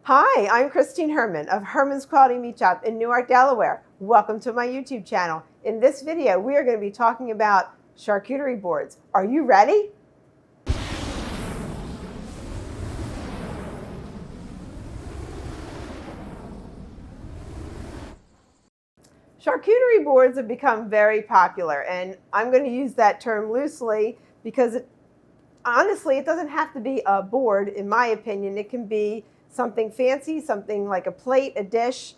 Hi, I'm Christine Herman of Herman's Quality Meat Shop in Newark, Delaware. Welcome to my YouTube channel. In this video, we are going to be talking about charcuterie boards. Are you ready? Charcuterie boards have become very popular, and I'm going to use that term loosely because honestly, it doesn't have to be a board, in my opinion. It can be something fancy, something like a plate, a dish,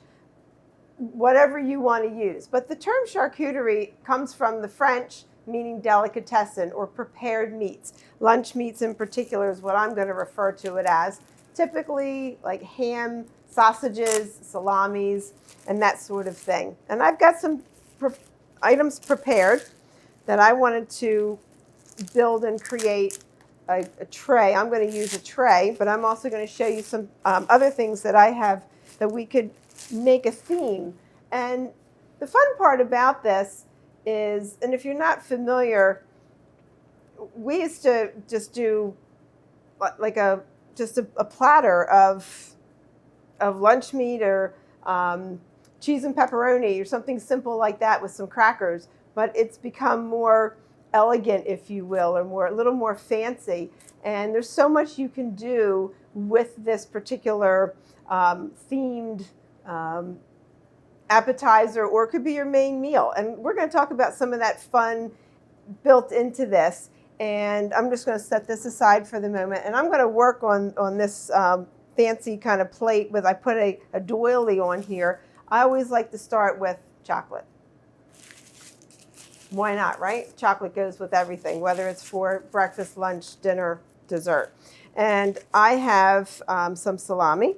whatever you want to use. But the term charcuterie comes from the French, meaning delicatessen or prepared meats. Lunch meats in particular is what I'm going to refer to it as. Typically like ham, sausages, salamis, and that sort of thing. And I've got some items prepared that I wanted to build and create a tray. I'm going to use a tray, but I'm also going to show you some other things that I have that we could make a theme. And the fun part about this is, and if you're not familiar, we used to just do like just a platter of lunch meat or cheese and pepperoni or something simple like that with some crackers. But it's become more elegant, if you will, or a little more fancy. And there's so much you can do with this particular themed appetizer, or it could be your main meal. And we're going to talk about some of that fun built into this. And I'm just going to set this aside for the moment. And I'm going to work on this fancy kind of plate with, I put a doily on here. I always like to start with chocolate. Why not, right? Chocolate goes with everything, whether it's for breakfast, lunch, dinner, dessert. And I have some salami.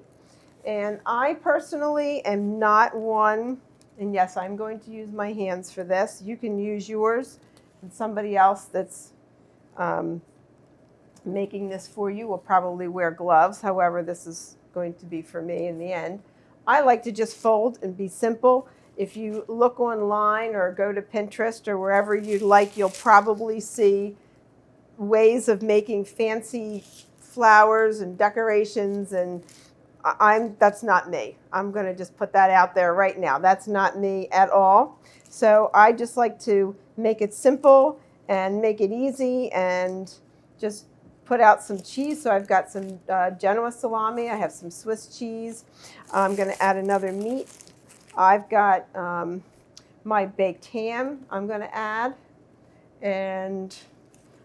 And I personally am not one, and yes, I'm going to use my hands for this. You can use yours, and somebody else that's making this for you will probably wear gloves. However, this is going to be for me in the end. I like to just fold and be simple. If you look online or go to Pinterest or wherever you'd like, you'll probably see ways of making fancy flowers and decorations, and that's not me. I'm going to just put that out there right now. That's not me at all. So I just like to make it simple and make it easy and just put out some cheese. So I've got some Genoa salami. I have some Swiss cheese. I'm going to add another meat. I've got my baked ham I'm going to add. And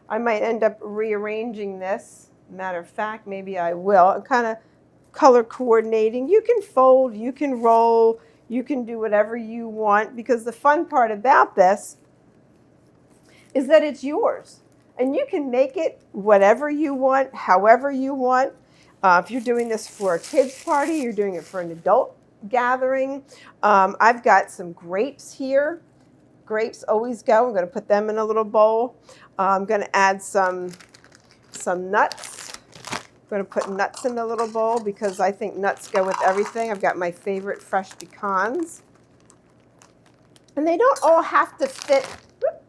I might end up rearranging this. Matter of fact, maybe I will. I'm kind of color coordinating. You can fold, you can roll, you can do whatever you want, because the fun part about this is that it's yours. And you can make it whatever you want, however you want. If you're doing this for a kid's party, you're doing it for an adult gathering. I've got some grapes here. Grapes always go. I'm going to put them in a little bowl. I'm going to add some nuts. I'm going to put nuts in a little bowl because I think nuts go with everything. I've got my favorite fresh pecans. And they don't all have to fit.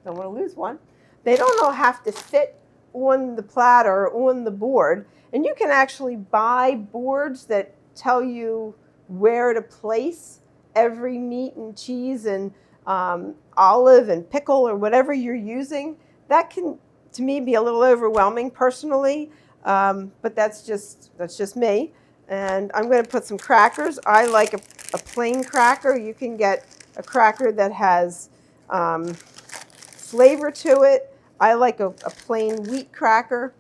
Don't want to lose one. They don't all have to fit on the platter or on the board. And you can actually buy boards that tell you where to place every meat and cheese and olive and pickle or whatever you're using. That can, to me, be a little overwhelming personally. But that's just me. And I'm going to put some crackers. I like a plain cracker. You can get a cracker that has flavor to it. I like a plain wheat cracker,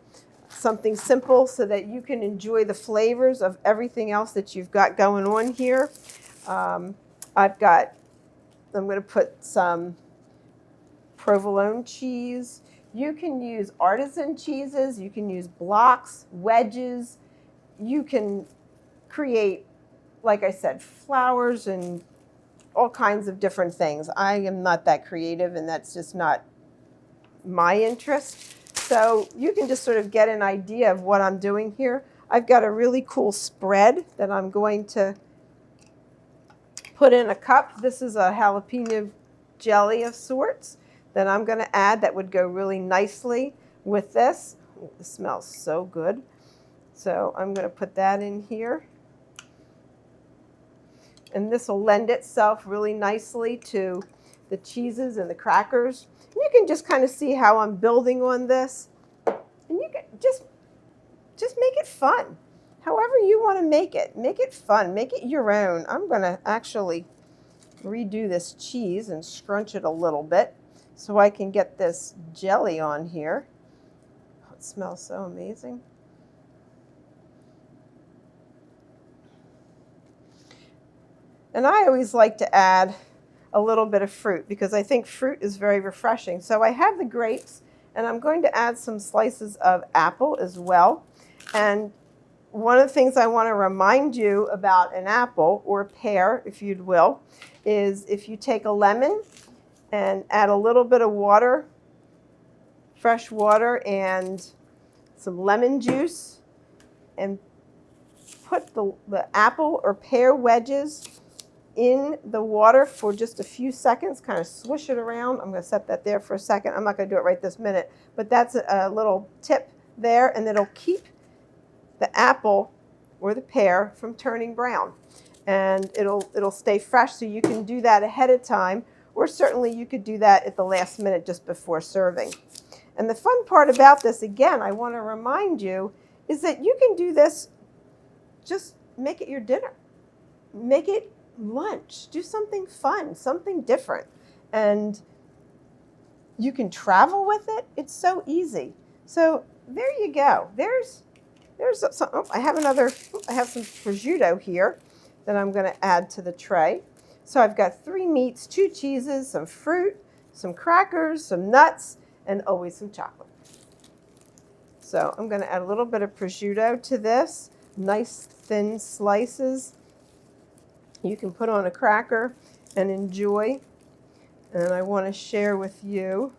something simple so that you can enjoy the flavors of everything else that you've got going on here. I'm going to put some provolone cheese. You can use artisan cheeses, you can use blocks, wedges, you can create, like I said, flowers and all kinds of different things. I am not that creative, and that's just not my interest. So you can just sort of get an idea of what I'm doing here. I've got a really cool spread that I'm going to put in a cup. This is a jalapeno jelly of sorts that I'm going to add that would go really nicely with this. It smells so good. So I'm going to put that in here. And this will lend itself really nicely to the cheeses and the crackers. And you can just kind of see how I'm building on this. And you can just make it fun. However you want to make it fun, make it your own. I'm going to actually redo this cheese and scrunch it a little bit so I can get this jelly on here. Oh, it smells so amazing. And I always like to add a little bit of fruit because I think fruit is very refreshing. So I have the grapes, and I'm going to add some slices of apple as well. And one of the things I want to remind you about an apple, or pear if you will, is if you take a lemon and add a little bit of water, fresh water, and some lemon juice, and put the apple or pear wedges in the water for just a few seconds, kind of swish it around. I'm going to set that there for a second. I'm not going to do it right this minute, but that's a little tip there, and it'll keep the apple or the pear from turning brown. And it'll stay fresh, so you can do that ahead of time, or certainly you could do that at the last minute just before serving. And the fun part about this, again, I want to remind you, is that you can do this, just make it your dinner. Make it lunch. Do something fun, something different. And you can travel with it. It's so easy. So there you go. There's some, I have some prosciutto here that I'm going to add to the tray. So I've got 3 meats, 2 cheeses, some fruit, some crackers, some nuts, and always some chocolate. So I'm going to add a little bit of prosciutto to this. Nice thin slices. You can put on a cracker and enjoy. And I want to share with you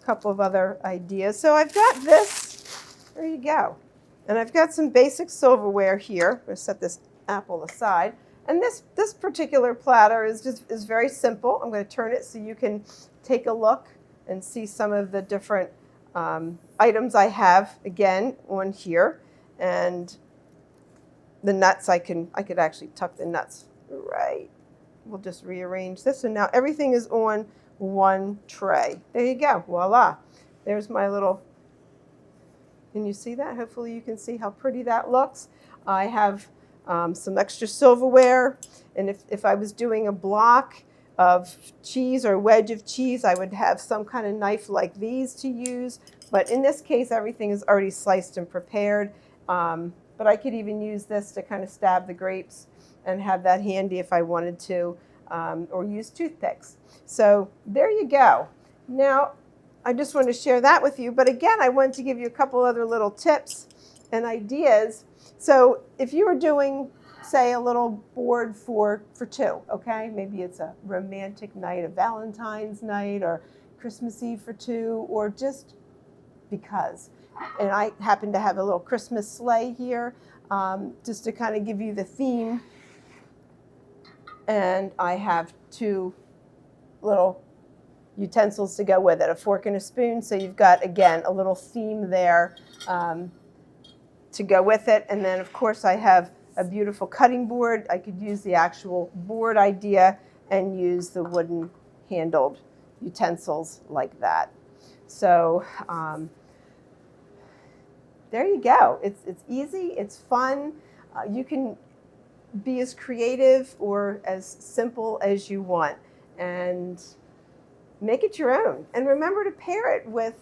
a couple of other ideas. So I've got this. There you go. And I've got some basic silverware here. I'm going to set this apple aside. And this particular platter is very simple. I'm going to turn it so you can take a look and see some of the different items I have, again, on here. And the nuts, I could actually tuck the nuts right. We'll just rearrange this. And now everything is on one tray. There you go. Voila. There's my little, can you see that? Hopefully you can see how pretty that looks. I have some extra silverware, and if I was doing a block of cheese or a wedge of cheese, I would have some kind of knife like these to use. But in this case, everything is already sliced and prepared. But I could even use this to kind of stab the grapes and have that handy if I wanted to, or use toothpicks. So there you go. Now, I just wanted to share that with you. But again, I wanted to give you a couple other little tips and ideas. So if you were doing, say, a little board for 2, okay? Maybe it's a romantic night, a Valentine's night, or Christmas Eve for 2, or just because. And I happen to have a little Christmas sleigh here, just to kind of give you the theme. And I have 2 little utensils to go with it, a fork and a spoon. So you've got, again, a little theme there to go with it. And then, of course, I have a beautiful cutting board. I could use the actual board idea and use the wooden handled utensils like that. So there you go. It's easy. It's fun. You can be as creative or as simple as you want, and make it your own. And remember to pair it with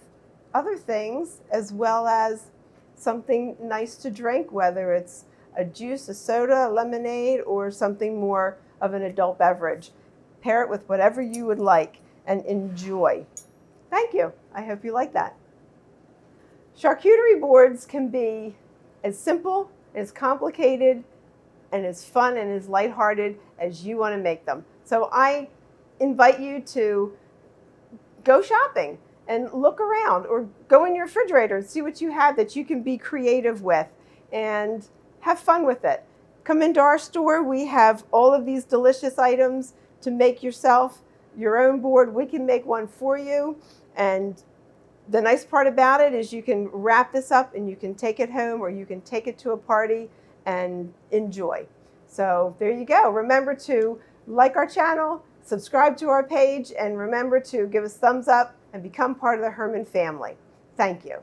other things, as well as something nice to drink, whether it's a juice, a soda, a lemonade, or something more of an adult beverage. Pair it with whatever you would like and enjoy. Thank you. I hope you like that. Charcuterie boards can be as simple, as complicated, and as fun and as lighthearted as you want to make them. So I invite you to go shopping and look around, or go in your refrigerator and see what you have that you can be creative with and have fun with it. Come into our store. We have all of these delicious items to make yourself your own board. We can make one for you. And the nice part about it is you can wrap this up and you can take it home, or you can take it to a party and enjoy. So there you go. Remember to like our channel, subscribe to our page, and remember to give us thumbs up and become part of the Herman family. Thank you.